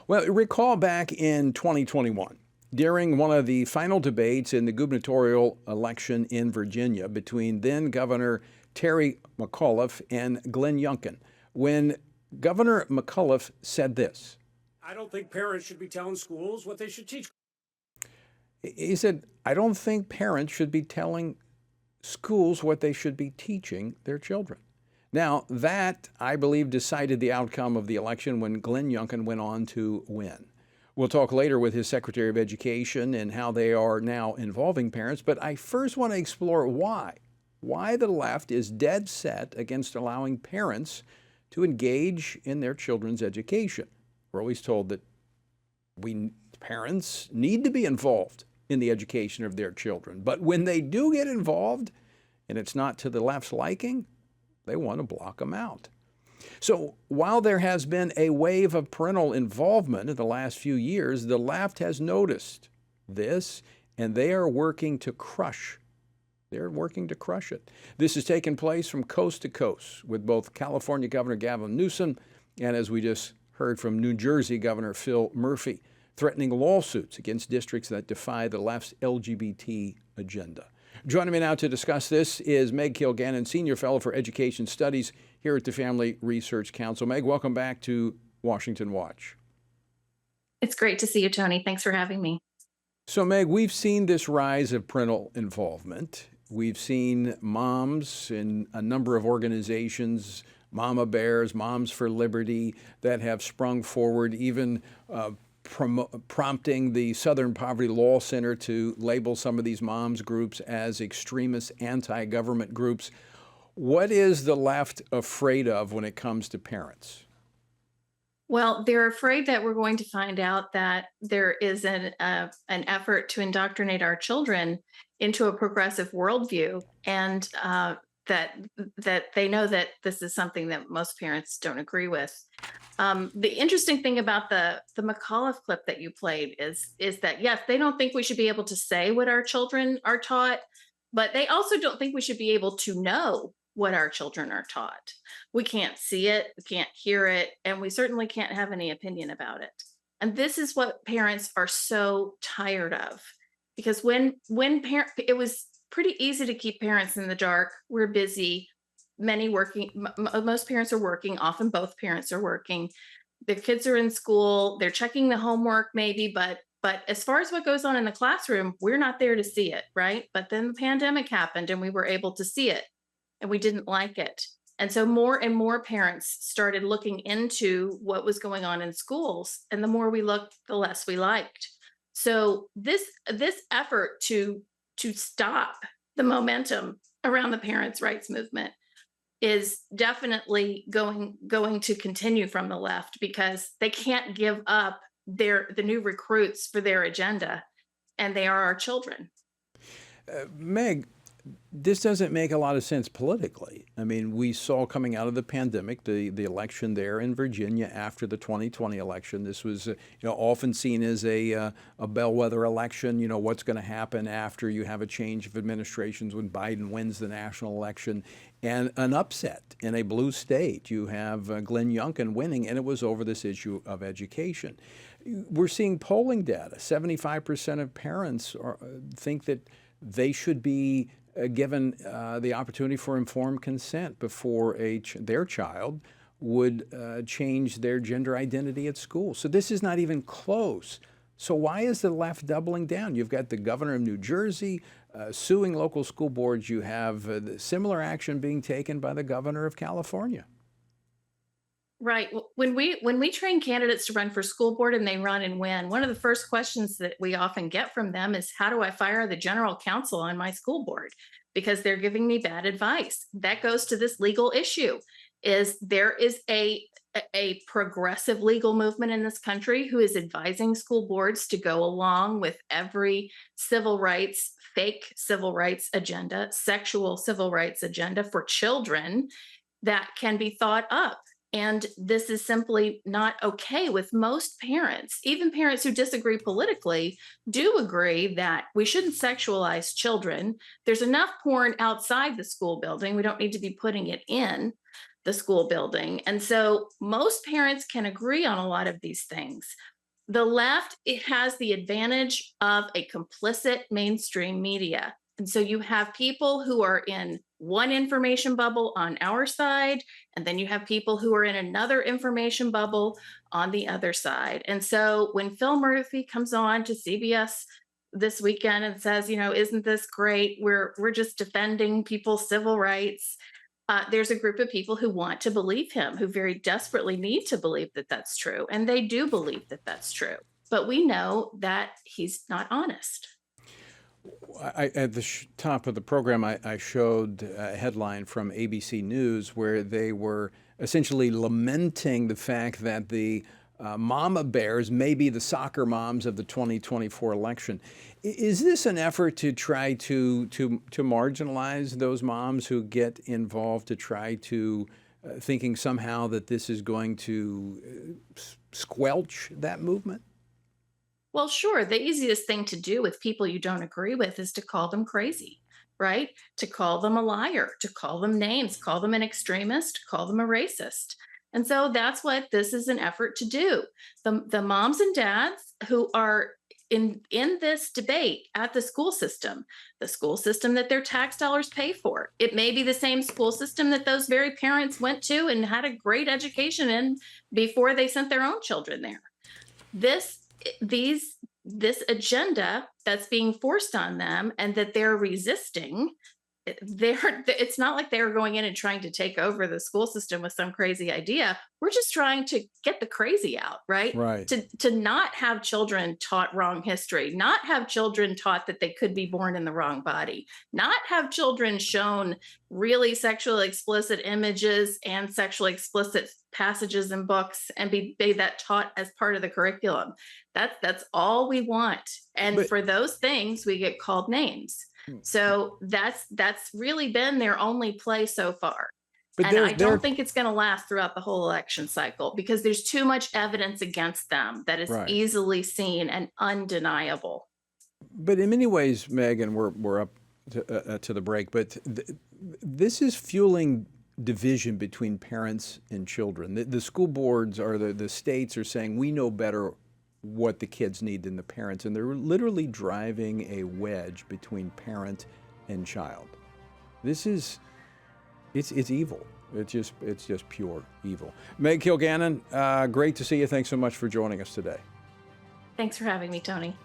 Well, recall back in 2021, during one of the final debates in the gubernatorial election in Virginia between then Governor Terry McAuliffe and Glenn Youngkin, when Governor McAuliffe said this. I don't think parents should be telling schools what they should teach. He said, I don't think parents should be telling schools what they should be teaching their children. Now, that, I believe, decided the outcome of the election when Glenn Youngkin went on to win. We'll talk later with his Secretary of Education and how they are now involving parents, but I first want to explore why the left is dead set against allowing parents to engage in their children's education. We're always told that parents need to be involved in the education of their children, but when they do get involved and it's not to the left's liking, they want to block them out. So while there has been a wave of parental involvement in the last few years, the left has noticed this, and they are working to crush. They're working to crush it. This has taken place from coast to coast with both California Governor Gavin Newsom and, as we just heard from New Jersey Governor Phil Murphy, threatening lawsuits against districts that defy the left's LGBT agenda. Joining me now to discuss this is Meg Kilgannon, Senior Fellow for Education Studies here at the Family Research Council. Meg, welcome back to Washington Watch. It's great to see you, Tony. Thanks for having me. So, Meg, we've seen this rise of parental involvement. We've seen moms in a number of organizations, Mama Bears, Moms for Liberty, that have sprung forward, even prompting the Southern Poverty Law Center to label some of these moms groups as extremist anti-government groups. What is the left afraid of when it comes to parents? Well, they're afraid that we're going to find out that there is an effort to indoctrinate our children into a progressive worldview, and that they know that this is something that most parents don't agree with. The interesting thing about the McAuliffe clip that you played is that, yes, they don't think we should be able to say what our children are taught, but they also don't think we should be able to know what our children are taught. We can't see it, we can't hear it, and we certainly can't have any opinion about it. And this is what parents are so tired of, because it was pretty easy to keep parents in the dark. We're busy. Many working, most parents are working, often both parents are working. Their kids are in school, they're checking the homework maybe, but as far as what goes on in the classroom, we're not there to see it, right? But then the pandemic happened and we were able to see it, and we didn't like it. And so more and more parents started looking into what was going on in schools, and the more we looked, the less we liked. So this effort to stop the momentum around the parents' rights movement is definitely going to continue from the left, because they can't give up the new recruits for their agenda, and they are our children. Meg, this doesn't make a lot of sense politically. I mean, we saw coming out of the pandemic, the election there in Virginia after the 2020 election. This was often seen as a bellwether election. You know, what's going to happen after you have a change of administrations when Biden wins the national election, and an upset in a blue state. You have Glenn Youngkin winning, and it was over this issue of education. We're seeing polling data. 75% of parents think that they should be given the opportunity for informed consent before their child would change their gender identity at school. So this is not even close. So why is the left doubling down? You've got the governor of New Jersey suing local school boards. You have similar action being taken by the governor of California. Right. When we train candidates to run for school board and they run and win, one of the first questions that we often get from them is, how do I fire the general counsel on my school board? Because they're giving me bad advice. That goes to this legal issue. There is a progressive legal movement in this country who is advising school boards to go along with every fake civil rights agenda, sexual civil rights agenda for children that can be thought up. And this is simply not okay with most parents. Even parents who disagree politically do agree that we shouldn't sexualize children. There's enough porn outside the school building. We don't need to be putting it in the school building. And so most parents can agree on a lot of these things. The left, it has the advantage of a complicit mainstream media. And so you have people who are in one information bubble on our side, and then you have people who are in another information bubble on the other side. And so when Phil Murphy comes on to CBS this weekend and says, isn't this great? We're just defending people's civil rights. There's a group of people who want to believe him, who very desperately need to believe that that's true. And they do believe that that's true. But we know that he's not honest. At the top of the program, I showed a headline from ABC News where they were essentially lamenting the fact that the mama bears may be the soccer moms of the 2024 election. Is this an effort to try to marginalize those moms who get involved, to try to thinking somehow that this is going to squelch that movement? Well, sure. The easiest thing to do with people you don't agree with is to call them crazy, right? To call them a liar, to call them names, call them an extremist, call them a racist. And so that's what this is an effort to do. The moms and dads who are in this debate at the school system that their tax dollars pay for. It may be the same school system that those very parents went to and had a great education in before they sent their own children there. This agenda that's being forced on them and that they're resisting, it's not like they're going in and trying to take over the school system with some crazy idea. We're just trying to get the crazy out, right? Right. To not have children taught wrong history, not have children taught that they could be born in the wrong body, not have children shown really sexually explicit images and sexually explicit passages in books and be that taught as part of the curriculum. That's all we want. And for those things, we get called names. So that's really been their only play so far. But I don't think it's going to last throughout the whole election cycle because there's too much evidence against them that is easily seen and undeniable. But in many ways, Meg, and we're up to the break, but this is fueling division between parents and children. The school boards or the states are saying we know better what the kids need than the parents, and they're literally driving a wedge between parent and child. This is it's evil. It's just pure evil. Meg Kilgannon, great to see you. Thanks so much for joining us today. Thanks for having me, Tony.